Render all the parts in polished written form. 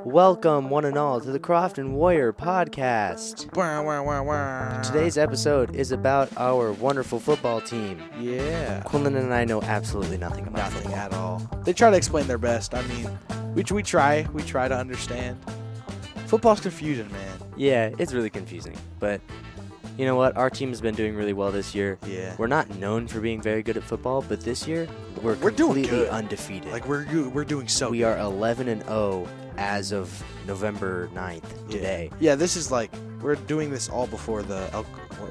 Welcome, one and all, to the Crofton Warrior podcast. Today's episode is about our wonderful football team. Yeah. Quinlan and I know absolutely nothing about Nothing football. at all. They try to explain their best. I mean, we try to understand. Football's confusing, man. Yeah, it's really confusing. But you know what? Our team has been doing really well this year. Yeah. We're not known for being very good at football, but this year we're doing completely good. undefeated. Like we're doing so. We good. are 11-0 as of November 9th today. Yeah, this is like we're doing this all before the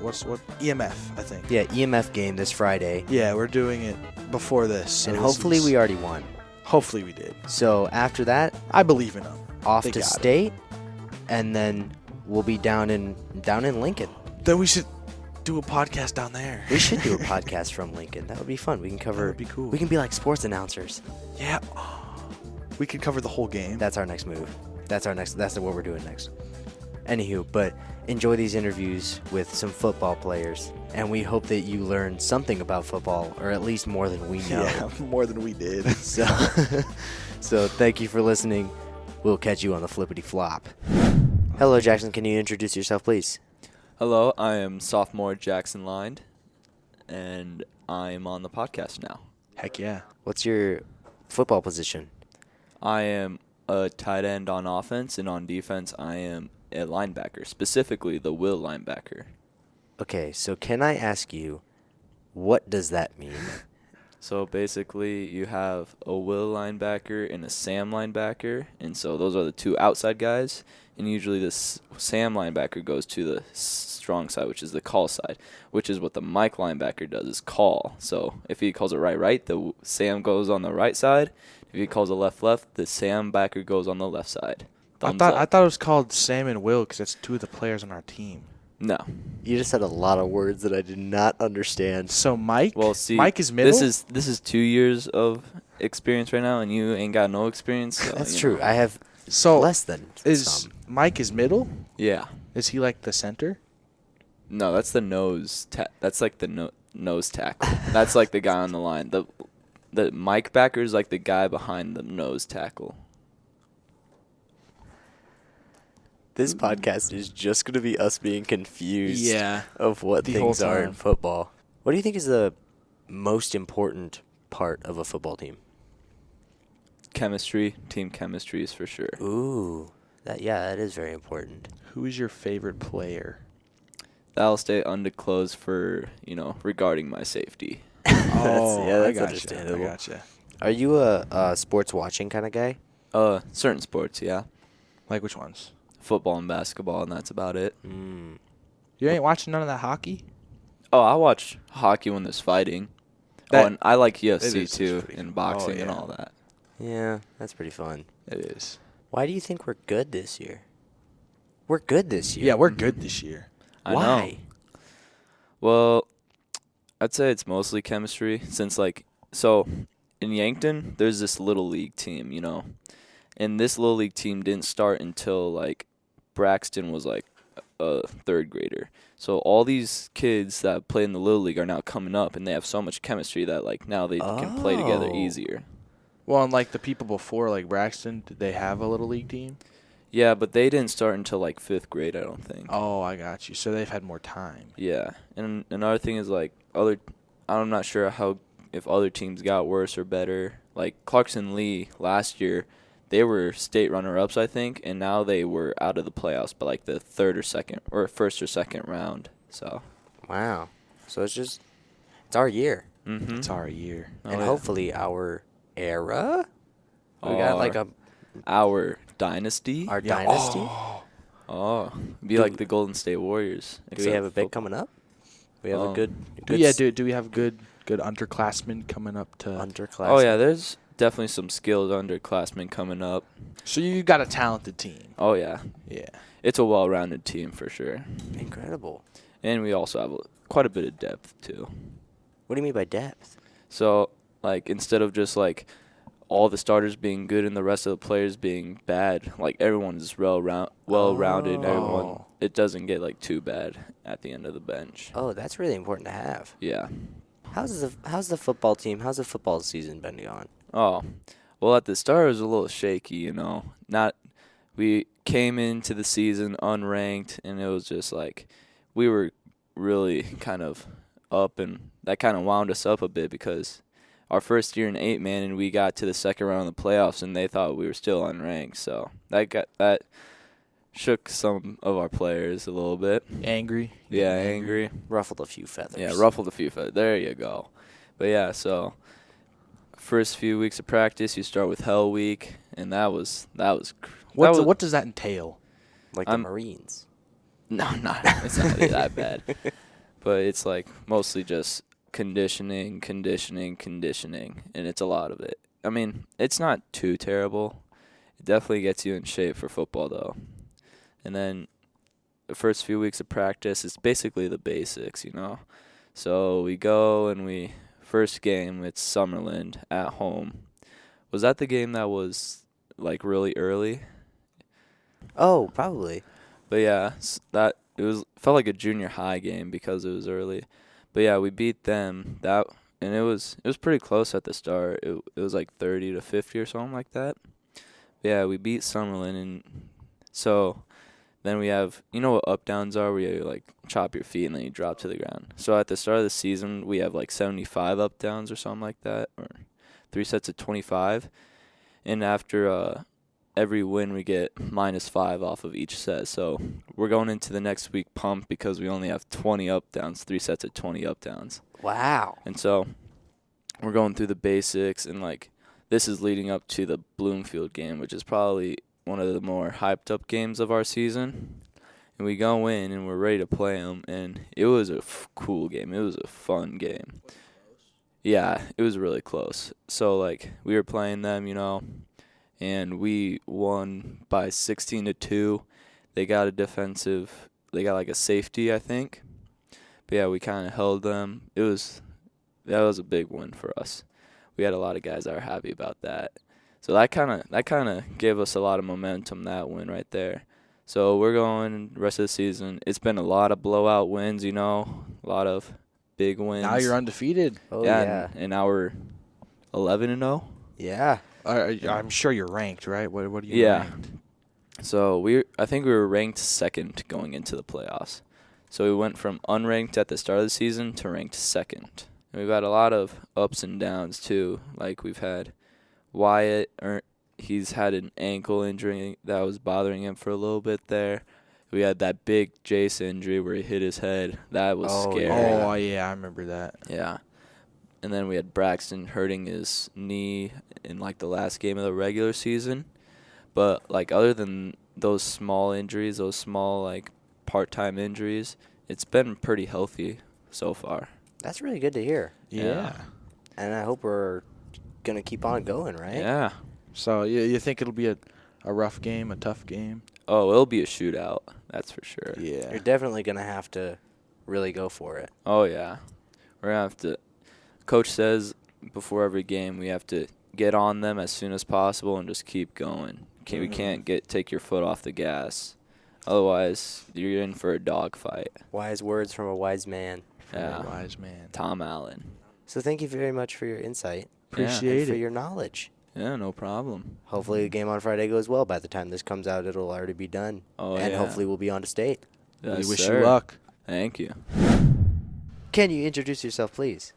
what EMF, I think. Yeah, EMF game this Friday. Yeah, we're doing it before this. So And this hopefully is- we already won. Hopefully we did. So after that, I believe in them. off They to got it. state, and then we'll be down in Lincoln. Then we should do a podcast down there. We should do a podcast from Lincoln. That would be fun. We can cover. That would be cool. We can be like sports announcers. Yeah. We could cover the whole game. That's our next move. That's what we're doing next. Anywho, but enjoy these interviews with some football players, and we hope that you learn something about football, or at least more than we know. Yeah, more than we did. So, so thank you for listening. We'll catch you on the flippity flop. Hello, Jackson. Can you introduce yourself, please? Hello, I am sophomore Jackson Lind, and I'm on the podcast now. Heck yeah. What's your football position? I am a tight end on offense, and on defense, I am a linebacker, specifically the will linebacker. Okay, so can I ask you, what does that mean? So basically, you have a will linebacker and a Sam linebacker, and so those are the two outside guys. And usually this Sam linebacker goes to the strong side, which is the call side, which is what the Mike linebacker does, is call. So if he calls it right, the Sam goes on the right side. If he calls it left, the Sam backer goes on the left side. I Thumbs thought up. it was called Sam and Will because that's two of the players on our team. No. You just said a lot of words that I did not understand. So Mike, Well, see, Mike is middle. This is 2 years of experience right now, and you ain't got no experience. So, That's you true. know. I have so less than is some. Mike is middle? Yeah. Is he like the center? No, that's the nose. That's like the nose tackle. That's like the guy on the line. The Mike backer is like the guy behind the nose tackle. This podcast is just going to be us being confused Yeah. of what The whole things are in time. football. What do you think is the most important part of a football team? Chemistry, team chemistry is for sure. Ooh, that is very important. Who is your favorite player? That'll stay undisclosed for, regarding my safety. That's I understandable. gotcha. Are you a sports watching kind of guy? Certain sports, yeah. Like which ones? Football and basketball, and that's about it. You ain't watching none of that hockey? Oh, I watch hockey when there's fighting. That- and I like It UFC is too, pretty and fun. boxing Oh, and yeah. all that. Yeah, that's pretty fun. It is. Why do you think we're good this year? We're good this year. Yeah, we're good this year. I Why? know. Well, I'd say it's mostly chemistry since, so in Yankton, there's this little league team, and this little league team didn't start until, Braxton was, a third grader. So all these kids that play in the little league are now coming up, and they have so much chemistry that, now they can play together Oh. easier. Well, and the people before, like Braxton, did they have a little league team? Yeah, but they didn't start until, 5th grade, I don't think. Oh, I got you. So they've had more time. Yeah, and another thing is I'm not sure if other teams got worse or better. Like Clarkson Lee last year, they were state runner-ups, I think, and now they were out of the playoffs by the first or second round. So. Wow. So it's our year. Mm-hmm. It's our year. And hopefully our era. We got our dynasty. our dynasty. Be like the Golden State Warriors. Do we have a big coming up? We have a good Do we have good underclassmen coming up to? underclass. Oh yeah, there's definitely some skilled underclassmen coming up. So you got a talented team. Oh yeah, Yeah. it's a well-rounded team for sure, Incredible. and we also have quite a bit of depth too. What do you mean by depth? So instead of just all the starters being good and the rest of the players being bad, everyone's well-rounded. And everyone, it doesn't get too bad at the end of the bench. Oh, that's really important to have. Yeah. How's the football team? How's the football season been going? Oh, well, at the start it was a little shaky, Not we came into the season unranked, and it was just like we were really kind of up, and that kind of wound us up a bit because our first year in 8-man, and we got to the second round of the playoffs, and they thought we were still unranked. So that shook some of our players a little bit. Angry. Yeah, angry. Ruffled a few feathers. Yeah, ruffled a few feathers. There you go. But yeah, so first few weeks of practice, you start with Hell Week, and that was What does that entail? Like the Marines. No, it's not really that bad. But it's like mostly just conditioning, and it's a lot of it. I mean, it's not too terrible. It definitely gets you in shape for football, though. And then the first few weeks of practice, it's basically the basics, you know. So we go and first game, it's Summerland at home. Was that the game that was like really early? Oh, probably. But yeah, felt like a junior high game because it was early. But yeah, we beat them. And it was pretty close at the start. It was like 30-50 or something like that. But yeah, we beat Summerlin, and so then we have, you know what up downs are, where you like chop your feet and then you drop to the ground. So at the start of the season, we have like 75 up downs or something like that, or 3 sets of 25. And after every win, we get -5 off of each set. So we're going into the next week pumped because we only have 20 up downs, 3 sets of 20 up downs. Wow. And so we're going through the basics, and like this is leading up to the Bloomfield game, which is probably one of the more hyped up games of our season. And we go in and we're ready to play them, and it was a cool game. It was a fun game. Yeah, it was really close. So like we were playing them, you know, and we won by 16-2. They got like a safety, I think. But yeah, we kind of held them. That was a big win for us. We had a lot of guys that were happy about that. So that kind of gave us a lot of momentum, that win right there. So we're going the rest of the season. It's been a lot of blowout wins, you know, a lot of big wins. Now you're undefeated. Oh, yeah. And now we're 11-0. Yeah. I'm sure you're ranked, right? What are you ranked? So I think we were ranked second going into the playoffs. So we went from unranked at the start of the season to ranked second. And we've had a lot of ups and downs too. Like we've had Wyatt, he's had an ankle injury that was bothering him for a little bit there. We had that big Jace injury where he hit his head. That was scary. Oh, yeah, I remember that. Yeah. And then we had Braxton hurting his knee in like the last game of the regular season. But like other than those small injuries, those small like part-time injuries, it's been pretty healthy so far. That's really good to hear. Yeah. And I hope we're going to keep on going, right? Yeah. So you think it'll be a rough game, a tough game? Oh, it'll be a shootout. That's for sure. Yeah. You're definitely going to have to really go for it. Oh, yeah. We're going to have to – Coach says before every game we have to get on them as soon as possible and just keep going. We can't take your foot off the gas. Otherwise, you're in for a dogfight. Wise words from a wise man. Yeah. Wise man. Tom Allen. So thank you very much for your insight. Appreciate and for it. your knowledge. Yeah, no problem. Hopefully the game on Friday goes well. By the time this comes out, it'll already be done. Oh, and yeah. hopefully we'll be on to state. Yes, We wish sir. you luck. Thank you. Can you introduce yourself, please?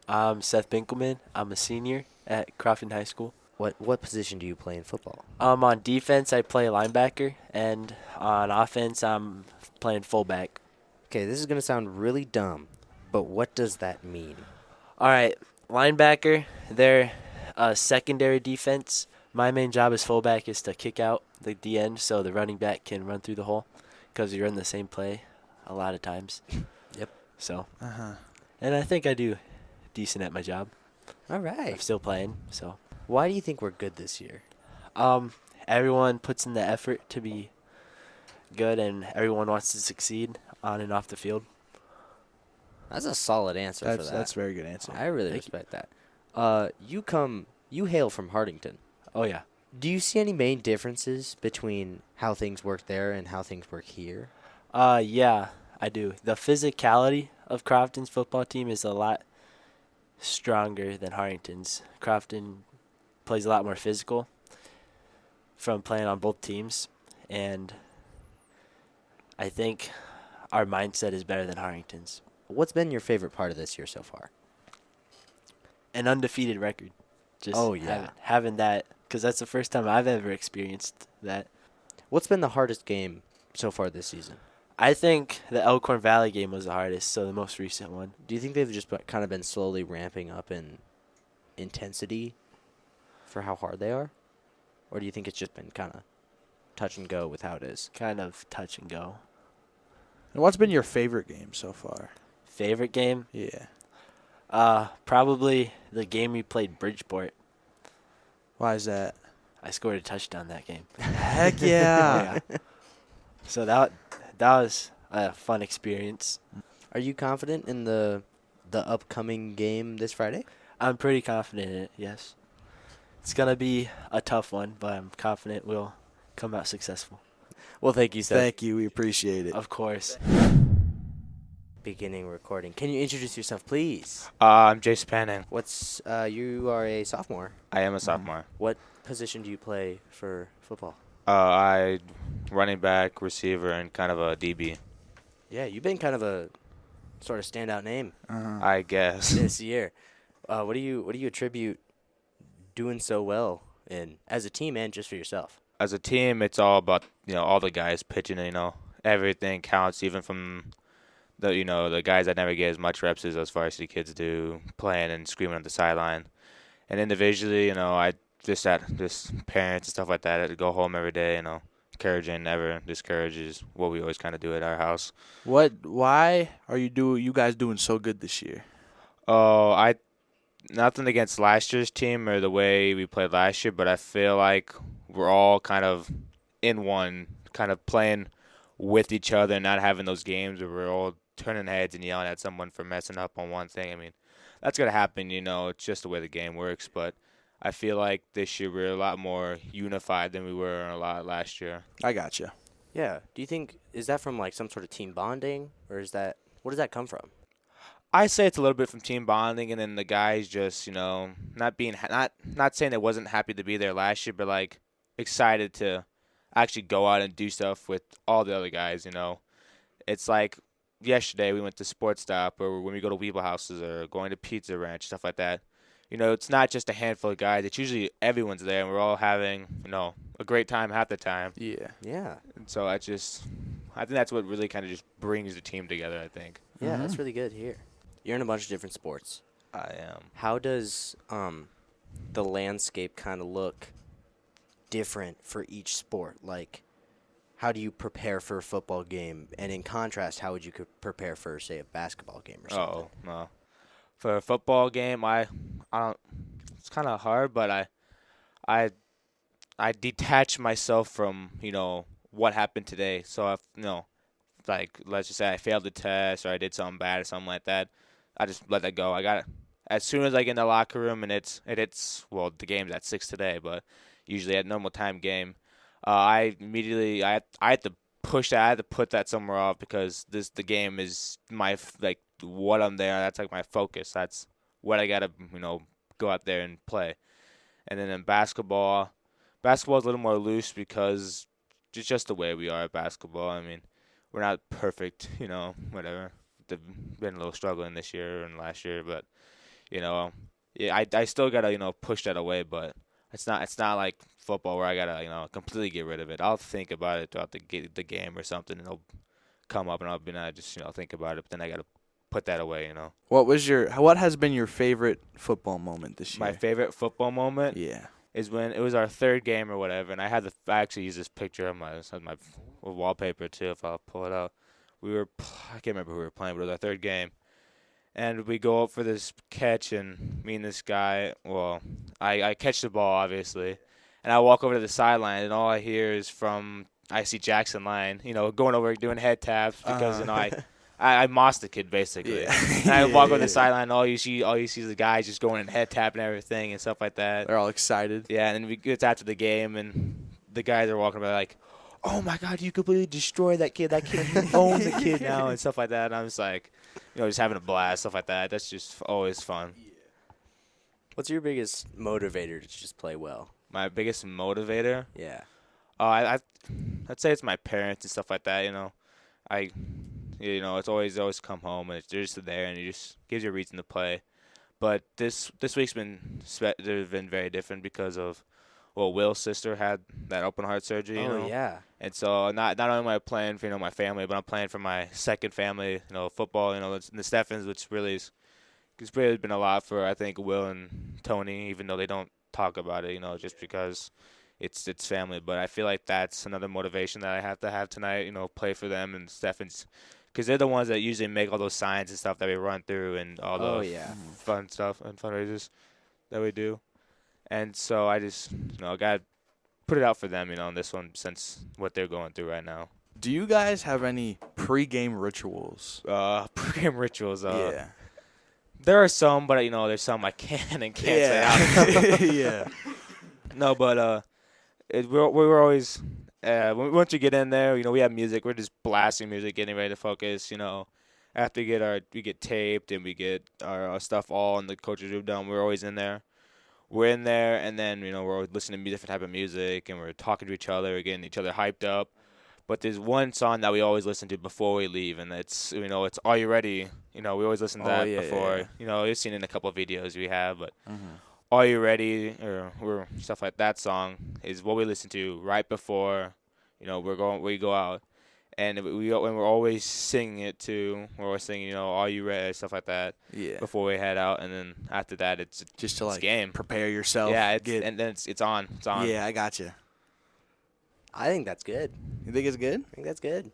I'm Seth Binkelman. I'm a senior at Crofton High School. What position do you play in football? On defense, I play linebacker, and on offense, I'm playing fullback. Okay, this is going to sound really dumb, but what does that mean? All right, linebacker, they're a secondary defense. My main job as fullback is to kick out the end so the running back can run through the hole because you're in the same play a lot of times. Yep. So, Uh-huh. and I think I do decent at my job. All I'm right. still playing, so. Why do you think we're good this year? Everyone puts in the effort to be good, and everyone wants to succeed on and off the field. That's a solid answer for that. That's a very good answer. I really Thank respect that. You hail from Hardington. Oh, yeah. Do you see any main differences between how things work there and how things work here? Yeah, I do. The physicality of Crofton's football team is a lot stronger than Harrington's. Crofton plays a lot more physical from playing on both teams. and I think our mindset is better than Harrington's. What's been your favorite part of this year so far? An undefeated record. Just Oh, yeah. having that, because that's the first time I've ever experienced that. What's been the hardest game so far this season? I think the Elkhorn Valley game was the hardest, so the most recent one. Do you think they've just kind of been slowly ramping up in intensity for how hard they are? Or do you think it's just been kind of touch and go with how it is? Kind of touch and go. And what's been your favorite game so far? Favorite game? Yeah. Probably the game we played Bridgeport. Why is that? I scored a touchdown that game. Heck yeah. So that was a fun experience. Are you confident in the upcoming game this Friday? I'm pretty confident in it, yes. It's going to be a tough one, but I'm confident we'll come out successful. Well, thank you, Seth. Thank you. We appreciate it. Of course. Beginning recording. Can you introduce yourself, please? I'm Jace Panning. What's you are a sophomore. I am a sophomore. What position do you play for football? I running back, receiver, and kind of a DB. Yeah, you've been kind of a sort of standout name I guess. this year. What do you attribute doing so well in as a team and just for yourself? As a team, it's all about all the guys pitching. Everything counts, even from the guys that never get as much reps as varsity kids do, playing and screaming on the sideline. And individually, I just parents and stuff like that to go home every day. Encouraging, never discourage is what we always kind of do at our house. Why are you guys doing so good this year? Oh, nothing against last year's team or the way we played last year, but I feel like we're all kind of in one, kind of playing with each other and not having those games where we're all turning heads and yelling at someone for messing up on one thing. I mean, that's going to happen, it's just the way the game works, but I feel like this year we're a lot more unified than we were a lot last year. I gotcha. Yeah. Do you think is that from like some sort of team bonding, or where does that come from? I say it's a little bit from team bonding, and then the guys just not saying they wasn't happy to be there last year, but like excited to actually go out and do stuff with all the other guys. It's like yesterday we went to Sports Stop, or when we go to Weeble Houses or going to Pizza Ranch, stuff like that. It's not just a handful of guys. It's usually everyone's there, and we're all having a great time half the time. Yeah. Yeah. And so I think that's what really kind of just brings the team together, I think. Yeah, that's really good here. You're in a bunch of different sports. I am. How does the landscape kind of look different for each sport? Like, how do you prepare for a football game? And in contrast, how would you prepare for, say, a basketball game or something? Oh, no. For a football game, I don't. It's kind of hard, but I detach myself from what happened today. So if like let's just say I failed the test or I did something bad or something like that, I just let that go. I got it. As soon as I get in the locker room and the game's at 6 today, but usually at normal time game, I had to push that. I had to put that somewhere off because the game is my what I'm there. That's like my focus. That's what I gotta go out there and play. And then in basketball is a little more loose because it's just the way we are at basketball. I mean, we're not perfect, whatever. They've been a little struggling this year and last year, but yeah, I still gotta push that away. But it's not like football where I gotta completely get rid of it. I'll think about it throughout the game or something, and it'll come up, and I'll be just think about it. But then I gotta put that away. What has been your favorite football moment this year? My favorite football moment, Yeah. is when it was our third game or whatever, and I actually used this picture on my wallpaper too. If I'll pull it out, I can't remember who we were playing, but it was our third game, and we go up for this catch, and me and this guy, I catch the ball obviously, and I walk over to the sideline, and all I hear is I see Jackson Lyon, going over doing head taps because I mossed the kid basically. Yeah. And I walk over the sideline, and all you see is the guys just going and head tapping everything and stuff like that. They're all excited. Yeah, and then it's after the game, and the guys are walking by like, "Oh my God, you completely destroyed that kid! That kid, you own the kid now," and stuff like that. And I'm just like, just having a blast, stuff like that. That's just always fun. What's your biggest motivator to just play well? My biggest motivator. Yeah. I I'd say it's my parents and stuff like that. It's always come home and they're just there and it just gives you a reason to play. But this week's been very different because of Will's sister had that open heart surgery. Yeah. And so not only am I playing for my family, but I'm playing for my second family. Football. The Stephens, which it's really been a lot for I think Will and Tony, even though they don't talk about it. Just because it's family. But I feel like that's another motivation that I have to have tonight. Play for them and Stephens. Because they're the ones that usually make all those signs and stuff that we run through and all the fun stuff and fundraisers that we do. And so I just, got to put it out for them, in this one since what they're going through right now. Do you guys have any pregame rituals? Pregame rituals. Yeah. There are some, but, there's some I can and can't say out. Yeah. No, but we were always once you get in there, we have music. We're just blasting music, getting ready to focus. After we get taped and we get our stuff all in the coach's room done, we're always in there. We're in there, and then we're listening to different type of music, and we're talking to each other, getting each other hyped up. But there's one song that we always listen to before we leave, and it's it's "Are You Ready?" We always listen to that before. Yeah. You've seen it in a couple of videos we have, but "Are You Ready?" or stuff like that song is what we listen to right before we go out, and we're always singing it too. We're always singing "Are You Ready?" stuff like that. Yeah. Before we head out, and then after that, it's Just to game. prepare yourself. Yeah, and then it's on. It's on. Yeah, I got you. I think that's good. You think it's good? I think that's good.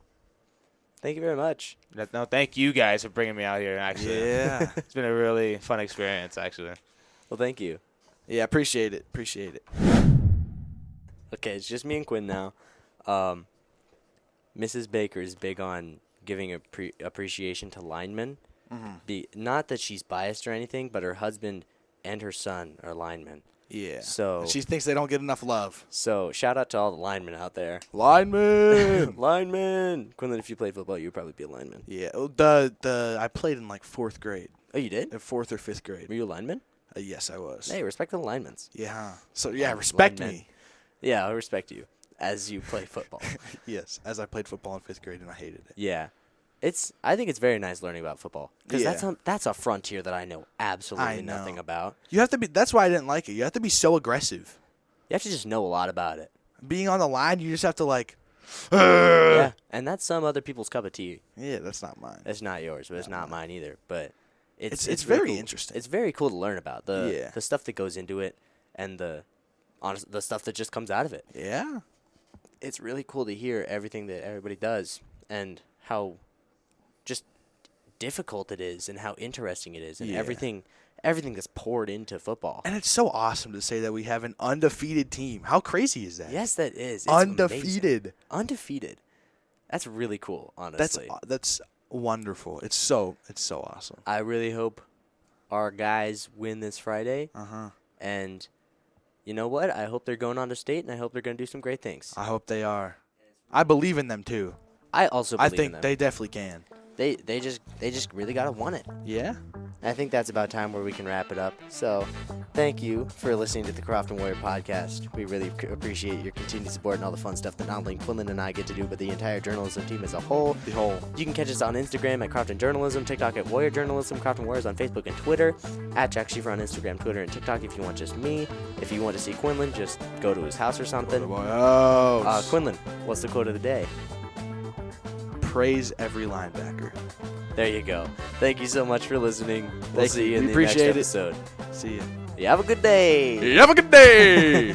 Thank you very much. No, thank you guys for bringing me out here. Actually, Yeah. it's been a really fun experience. Actually, Well, thank you. Yeah, appreciate it. Appreciate it. Okay, it's just me and Quinn now. Mrs. Baker is big on giving appreciation to linemen. Not that she's biased or anything, but her husband and her son are linemen. Yeah. So She thinks they don't get enough love. So shout out to all the linemen out there. Lineman. Linemen. Quinlan, if you played football, you'd probably be a lineman. Yeah. I played in like 4th grade. Oh, you did? 4th or 5th grade. Were you a lineman? Yes, I was. Hey, respect the linemen. Yeah. So yeah, respect Linemen. me. Yeah, I respect you as you play football. Yes, as I played football in 5th grade and I hated it. Yeah. I think it's very nice learning about football because Yeah. that's a frontier that I know absolutely I know. nothing about. You have to be. That's why I didn't like it. You have to be so aggressive. You have to just know a lot about it. Being on the line, you just have to like. Yeah, and that's some other people's cup of tea. Yeah, that's not mine. It's not yours, but it's not mine either. But it's It's really very cool. interesting. It's very cool to learn about Yeah. the stuff that goes into it and the stuff that just comes out of it. Yeah. It's really cool to hear everything that everybody does and how just difficult it is and how interesting it is and Yeah. everything that's poured into football. And it's so awesome to say that we have an undefeated team. How crazy is that? Yes, that is. It's Undefeated. amazing. Undefeated. That's really cool, honestly. That's wonderful. It's so awesome. I really hope our guys win this Friday. Uh-huh. And you know what? I hope they're going on to state, and I hope they're going to do some great things. I hope they are. I believe in them too. I also believe I think in them. they definitely can. They just really got to want it. Yeah. I think that's about time where we can wrap it up. So, thank you for listening to the Crofton Warrior podcast. We really appreciate your continued support and all the fun stuff that not only Quinlan and I get to do, but the entire journalism team as a whole. You can catch us on Instagram at Crofton Journalism, TikTok at Warrior Journalism, Crofton Warriors on Facebook and Twitter, at Jack Schiefer on Instagram, Twitter, and TikTok if you want just me. If you want to see Quinlan, just go to his house or something. Quinlan, what's the quote of the day? Praise every linebacker. There you go. Thank you so much for listening. We'll see you in We the appreciate next it. episode. See ya. You have a good day. Have a good day.